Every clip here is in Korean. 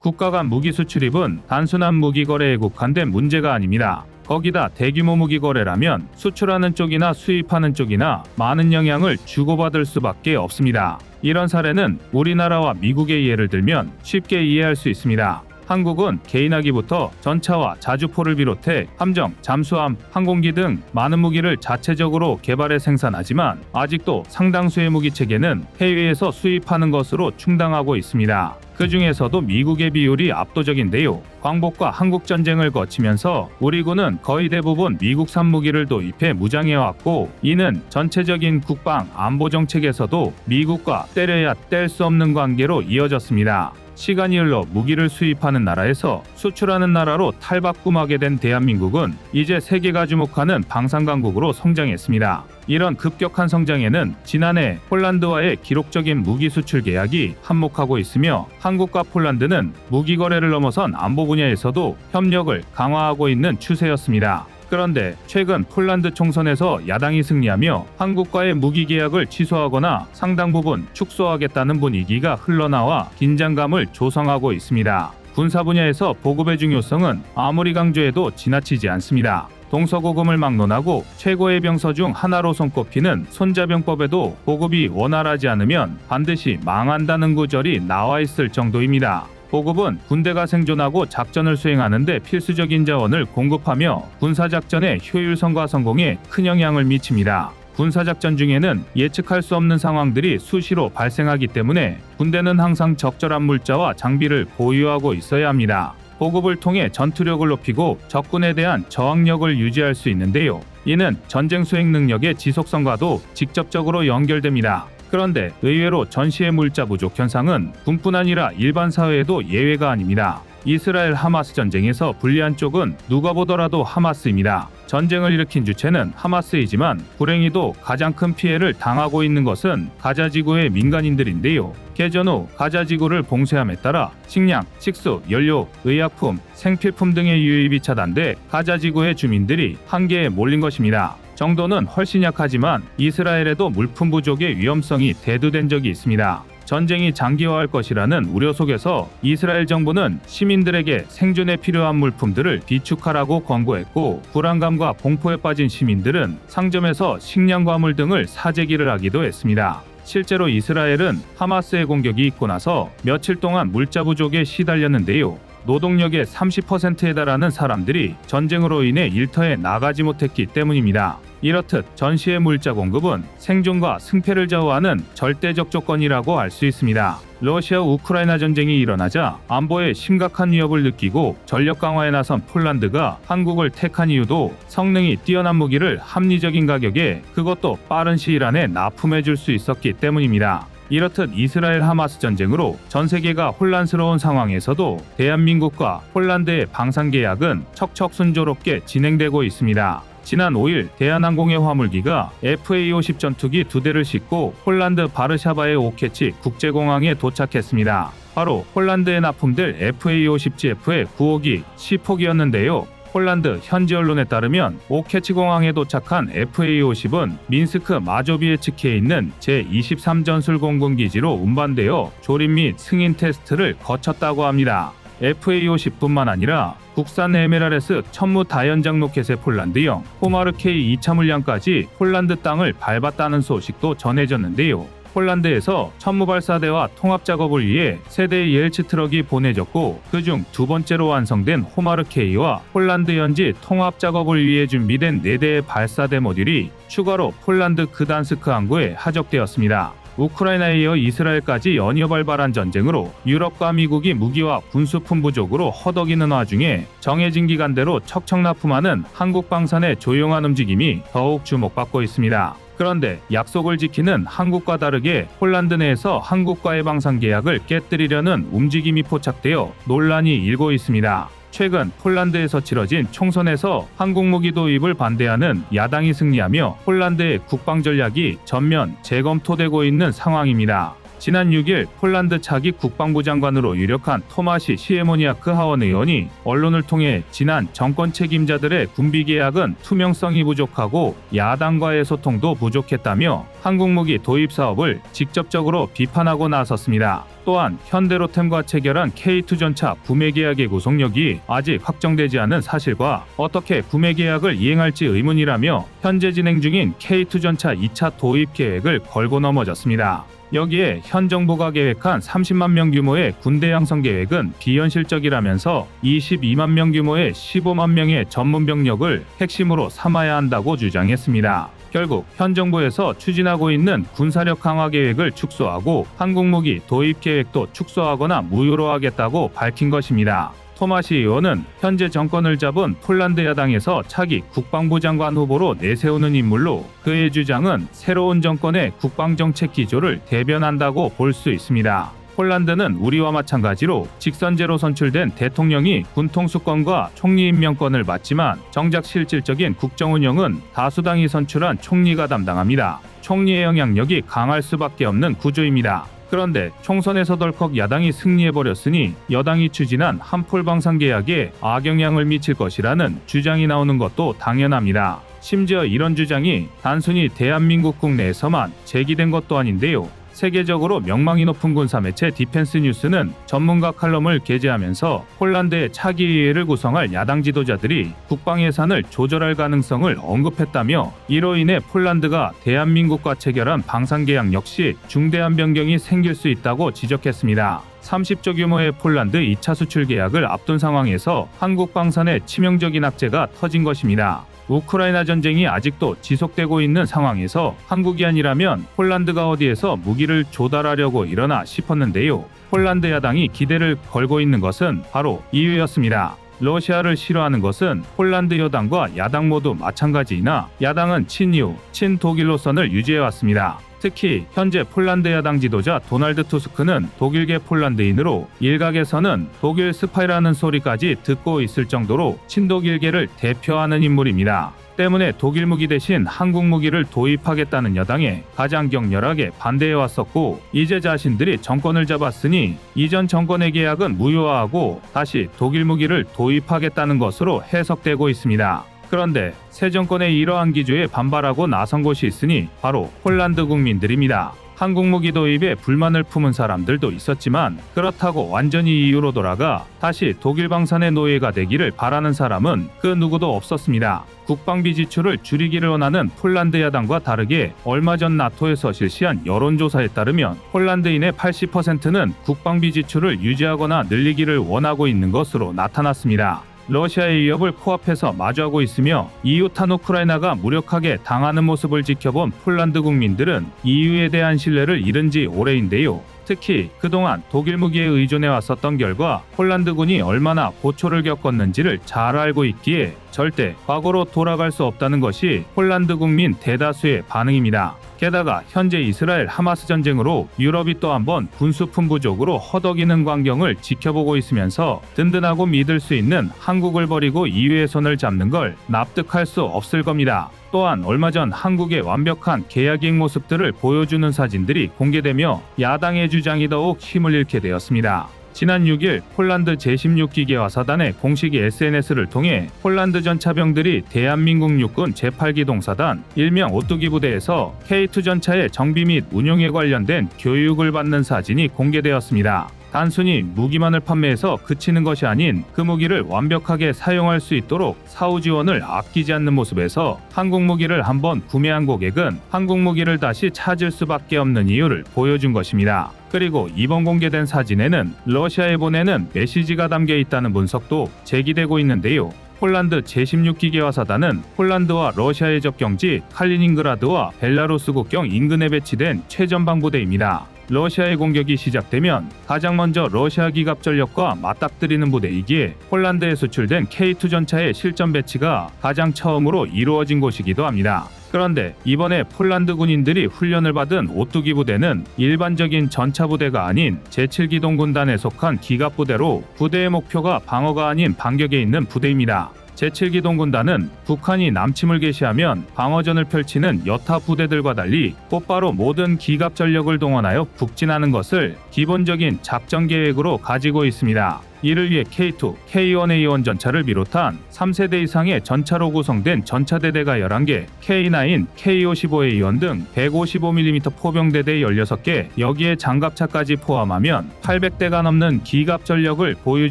국가 간 무기 수출입은 단순한 무기 거래에 국한된 문제가 아닙니다. 거기다 대규모 무기 거래라면 수출하는 쪽이나 수입하는 쪽이나 많은 영향을 주고받을 수밖에 없습니다. 이런 사례는 우리나라와 미국의 예를 들면 쉽게 이해할 수 있습니다. 한국은 개인화기부터 전차와 자주포를 비롯해 함정, 잠수함, 항공기 등 많은 무기를 자체적으로 개발해 생산하지만 아직도 상당수의 무기 체계는 해외에서 수입하는 것으로 충당하고 있습니다. 그 중에서도 미국의 비율이 압도적인데요. 광복과 한국전쟁을 거치면서 우리 군은 거의 대부분 미국산 무기를 도입해 무장해왔고, 이는 전체적인 국방 안보 정책에서도 미국과 때려야 뗄 수 없는 관계로 이어졌습니다. 시간이 흘러 무기를 수입하는 나라에서 수출하는 나라로 탈바꿈하게 된 대한민국은 이제 세계가 주목하는 방산강국으로 성장했습니다. 이런 급격한 성장에는 지난해 폴란드와의 기록적인 무기 수출 계약이 한몫하고 있으며, 한국과 폴란드는 무기 거래를 넘어선 안보 분야에서도 협력을 강화하고 있는 추세였습니다. 그런데 최근 폴란드 총선에서 야당이 승리하며 한국과의 무기 계약을 취소하거나 상당 부분 축소하겠다는 분위기가 흘러나와 긴장감을 조성하고 있습니다. 군사 분야에서 보급의 중요성은 아무리 강조해도 지나치지 않습니다. 동서고금을 막론하고 최고의 병서 중 하나로 손꼽히는 손자병법에도 보급이 원활하지 않으면 반드시 망한다는 구절이 나와 있을 정도입니다. 보급은 군대가 생존하고 작전을 수행하는 데 필수적인 자원을 공급하며 군사작전의 효율성과 성공에 큰 영향을 미칩니다. 군사작전 중에는 예측할 수 없는 상황들이 수시로 발생하기 때문에 군대는 항상 적절한 물자와 장비를 보유하고 있어야 합니다. 보급을 통해 전투력을 높이고 적군에 대한 저항력을 유지할 수 있는데요. 이는 전쟁 수행 능력의 지속성과도 직접적으로 연결됩니다. 그런데 의외로 전시의 물자 부족 현상은 군뿐 아니라 일반 사회에도 예외가 아닙니다. 이스라엘 하마스 전쟁에서 불리한 쪽은 누가 보더라도 하마스입니다. 전쟁을 일으킨 주체는 하마스이지만 불행히도 가장 큰 피해를 당하고 있는 것은 가자 지구의 민간인들인데요. 개전 후 가자 지구를 봉쇄함에 따라 식량, 식수, 연료, 의약품, 생필품 등의 유입이 차단돼 가자 지구의 주민들이 한계에 몰린 것입니다. 정도는 훨씬 약하지만 이스라엘에도 물품 부족의 위험성이 대두된 적이 있습니다. 전쟁이 장기화할 것이라는 우려 속에서 이스라엘 정부는 시민들에게 생존에 필요한 물품들을 비축하라고 권고했고, 불안감과 공포에 빠진 시민들은 상점에서 식량과 물 등을 사재기를 하기도 했습니다. 실제로 이스라엘은 하마스의 공격이 있고 나서 며칠 동안 물자 부족에 시달렸는데요. 노동력의 30%에 달하는 사람들이 전쟁으로 인해 일터에 나가지 못했기 때문입니다. 이렇듯 전시의 물자 공급은 생존과 승패를 좌우하는 절대적 조건이라고 알 수 있습니다. 러시아 우크라이나 전쟁이 일어나자 안보에 심각한 위협을 느끼고 전력 강화에 나선 폴란드가 한국을 택한 이유도 성능이 뛰어난 무기를 합리적인 가격에, 그것도 빠른 시일 안에 납품해 줄 수 있었기 때문입니다. 이렇듯 이스라엘 하마스 전쟁으로 전 세계가 혼란스러운 상황에서도 대한민국과 폴란드의 방산 계약은 척척 순조롭게 진행되고 있습니다. 지난 5일 대한항공의 화물기가 FA-50 전투기 2대를 싣고 폴란드 바르샤바의 오케치 국제공항에 도착했습니다. 바로 폴란드에 납품될 FA-50GF의 9호기, 10호기였는데요. 폴란드 현지 언론에 따르면 오케치 공항에 도착한 FA-50은 민스크 마조비에츠키에 있는 제23전술 공군기지로 운반되어 조립 및 승인 테스트를 거쳤다고 합니다. FA-50뿐만 아니라 국산 MLRS 천무 다연장 로켓의 폴란드형 호마르 K 2차 물량까지 폴란드 땅을 밟았다는 소식도 전해졌는데요. 폴란드에서 천무 발사대와 통합 작업을 위해 세대의 예르츠 트럭이 보내졌고, 그중 두 번째로 완성된 호마르 K와 폴란드 현지 통합 작업을 위해 준비된 4대의 발사대 모듈이 추가로 폴란드 그단스크 항구에 하적되었습니다. 우크라이나에 이어 이스라엘까지 연이어 발발한 전쟁으로 유럽과 미국이 무기와 군수품 부족으로 허덕이는 와중에 정해진 기간대로 척척 납품하는 한국 방산의 조용한 움직임이 더욱 주목받고 있습니다. 그런데 약속을 지키는 한국과 다르게 폴란드 내에서 한국과의 방산 계약을 깨뜨리려는 움직임이 포착되어 논란이 일고 있습니다. 최근 폴란드에서 치러진 총선에서 한국 무기 도입을 반대하는 야당이 승리하며 폴란드의 국방 전략이 전면 재검토되고 있는 상황입니다. 지난 6일 폴란드 차기 국방부 장관으로 유력한 토마시 시에모니아크 하원 의원이 언론을 통해 지난 정권 책임자들의 군비 계약은 투명성이 부족하고 야당과의 소통도 부족했다며 한국무기 도입 사업을 직접적으로 비판하고 나섰습니다. 또한 현대로템과 체결한 K2 전차 구매 계약의 구속력이 아직 확정되지 않은 사실과 어떻게 구매 계약을 이행할지 의문이라며 현재 진행 중인 K2 전차 2차 도입 계획을 걸고 넘어졌습니다. 여기에 현 정부가 계획한 30만 명 규모의 군대 양성 계획은 비현실적이라면서 22만 명 규모의 15만 명의 전문 병력을 핵심으로 삼아야 한다고 주장했습니다. 결국 현 정부에서 추진하고 있는 군사력 강화 계획을 축소하고 한국무기 도입 계획도 축소하거나 무효로 하겠다고 밝힌 것입니다. 토마시 의원은 현재 정권을 잡은 폴란드 야당에서 차기 국방부 장관 후보로 내세우는 인물로 그의 주장은 새로운 정권의 국방정책 기조를 대변한다고 볼 수 있습니다. 폴란드는 우리와 마찬가지로 직선제로 선출된 대통령이 군통수권과 총리 임명권을 맡지만 정작 실질적인 국정운영은 다수당이 선출한 총리가 담당합니다. 총리의 영향력이 강할 수밖에 없는 구조입니다. 그런데 총선에서 덜컥 야당이 승리해버렸으니 여당이 추진한 한폴 방산 계약에 악영향을 미칠 것이라는 주장이 나오는 것도 당연합니다. 심지어 이런 주장이 단순히 대한민국 국내에서만 제기된 것도 아닌데요. 세계적으로 명망이 높은 군사 매체 디펜스 뉴스는 전문가 칼럼을 게재하면서 폴란드의 차기 의회를 구성할 야당 지도자들이 국방 예산을 조절할 가능성을 언급했다며 이로 인해 폴란드가 대한민국과 체결한 방산 계약 역시 중대한 변경이 생길 수 있다고 지적했습니다. 30조 규모의 폴란드 2차 수출 계약을 앞둔 상황에서 한국 방산의 치명적인 악재가 터진 것입니다. 우크라이나 전쟁이 아직도 지속되고 있는 상황에서 한국이 아니라면 폴란드가 어디에서 무기를 조달하려고 이러나 싶었는데요. 폴란드 야당이 기대를 걸고 있는 것은 바로 이유였습니다. 러시아를 싫어하는 것은 폴란드 여당과 야당 모두 마찬가지이나 야당은 친유, 친독일로선을 유지해왔습니다. 특히 현재 폴란드 야당 지도자 도널드 투스크는 독일계 폴란드인으로 일각에서는 독일 스파이라는 소리까지 듣고 있을 정도로 친독일계를 대표하는 인물입니다. 때문에 독일 무기 대신 한국 무기를 도입하겠다는 여당에 가장 격렬하게 반대해왔었고 이제 자신들이 정권을 잡았으니 이전 정권의 계약은 무효화하고 다시 독일 무기를 도입하겠다는 것으로 해석되고 있습니다. 그런데 새 정권의 이러한 기조에 반발하고 나선 곳이 있으니 바로 폴란드 국민들입니다. 한국 무기 도입에 불만을 품은 사람들도 있었지만 그렇다고 완전히 이유로 돌아가 다시 독일 방산의 노예가 되기를 바라는 사람은 그 누구도 없었습니다. 국방비 지출을 줄이기를 원하는 폴란드 야당과 다르게 얼마 전 나토에서 실시한 여론조사에 따르면 폴란드인의 80%는 국방비 지출을 유지하거나 늘리기를 원하고 있는 것으로 나타났습니다. 러시아의 위협을 코앞에서 마주하고 있으며 EU 탄 우크라이나가 무력하게 당하는 모습을 지켜본 폴란드 국민들은 EU에 대한 신뢰를 잃은 지 오래인데요. 특히 그동안 독일 무기에 의존해 왔었던 결과 폴란드군이 얼마나 고초를 겪었는지를 잘 알고 있기에 절대 과거로 돌아갈 수 없다는 것이 폴란드 국민 대다수의 반응입니다. 게다가 현재 이스라엘 하마스 전쟁으로 유럽이 또 한번 군수품 부족으로 허덕이는 광경을 지켜보고 있으면서 든든하고 믿을 수 있는 한국을 버리고 EU의 손을 잡는 걸 납득할 수 없을 겁니다. 또한 얼마 전 한국의 완벽한 계약 이행 모습들을 보여주는 사진들이 공개되며 야당의 주장이 더욱 힘을 잃게 되었습니다. 지난 6일 폴란드 제16기계화 사단의 공식 SNS를 통해 폴란드 전차병들이 대한민국 육군 제8기동사단 일명 오뚜기 부대에서 K2 전차의 정비 및 운용에 관련된 교육을 받는 사진이 공개되었습니다. 단순히 무기만을 판매해서 그치는 것이 아닌 그 무기를 완벽하게 사용할 수 있도록 사후 지원을 아끼지 않는 모습에서 한국 무기를 한번 구매한 고객은 한국 무기를 다시 찾을 수밖에 없는 이유를 보여준 것입니다. 그리고 이번 공개된 사진에는 러시아에 보내는 메시지가 담겨 있다는 분석도 제기되고 있는데요. 폴란드 제16기계화 사단은 폴란드와 러시아의 접경지 칼리닝그라드와 벨라루스 국경 인근에 배치된 최전방 부대입니다. 러시아의 공격이 시작되면 가장 먼저 러시아 기갑 전력과 맞닥뜨리는 부대이기에 폴란드에 수출된 K2 전차의 실전 배치가 가장 처음으로 이루어진 곳이기도 합니다. 그런데 이번에 폴란드 군인들이 훈련을 받은 오뚜기 부대는 일반적인 전차 부대가 아닌 제7기동 군단에 속한 기갑 부대로 부대의 목표가 방어가 아닌 반격에 있는 부대입니다. 제7기동군단은 북한이 남침을 개시하면 방어전을 펼치는 여타 부대들과 달리 곧바로 모든 기갑 전력을 동원하여 북진하는 것을 기본적인 작전 계획으로 가지고 있습니다. 이를 위해 K2, K1A1 전차를 비롯한 3세대 이상의 전차로 구성된 전차대대가 11개, K9, K55A1 등 155mm 포병대대 16개, 여기에 장갑차까지 포함하면 800대가 넘는 기갑 전력을 보유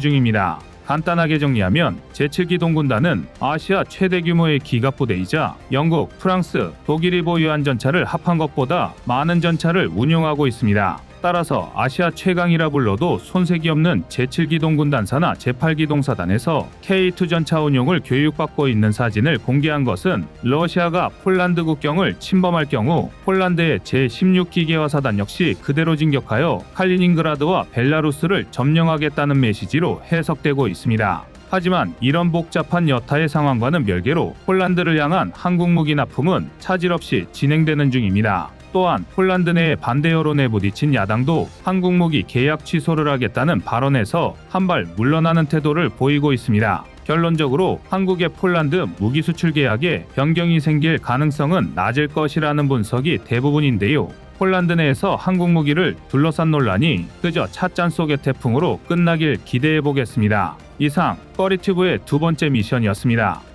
중입니다. 간단하게 정리하면 제7기동군단은 아시아 최대 규모의 기갑부대이자 영국, 프랑스, 독일이 보유한 전차를 합한 것보다 많은 전차를 운용하고 있습니다. 따라서 아시아 최강이라 불러도 손색이 없는 제7기동군단사나 제8기동사단에서 K2 전차 운용을 교육받고 있는 사진을 공개한 것은 러시아가 폴란드 국경을 침범할 경우 폴란드의 제16기계화사단 역시 그대로 진격하여 칼리닝그라드와 벨라루스를 점령하겠다는 메시지로 해석되고 있습니다. 하지만 이런 복잡한 여타의 상황과는 별개로 폴란드를 향한 한국 무기 납품은 차질 없이 진행되는 중입니다. 또한 폴란드 내에 반대 여론에 부딪힌 야당도 한국 무기 계약 취소를 하겠다는 발언에서 한발 물러나는 태도를 보이고 있습니다. 결론적으로 한국의 폴란드 무기 수출 계약에 변경이 생길 가능성은 낮을 것이라는 분석이 대부분인데요. 폴란드 내에서 한국 무기를 둘러싼 논란이 그저 찻잔 속의 태풍으로 끝나길 기대해 보겠습니다. 이상 꺼리튜브의 두 번째 미션이었습니다.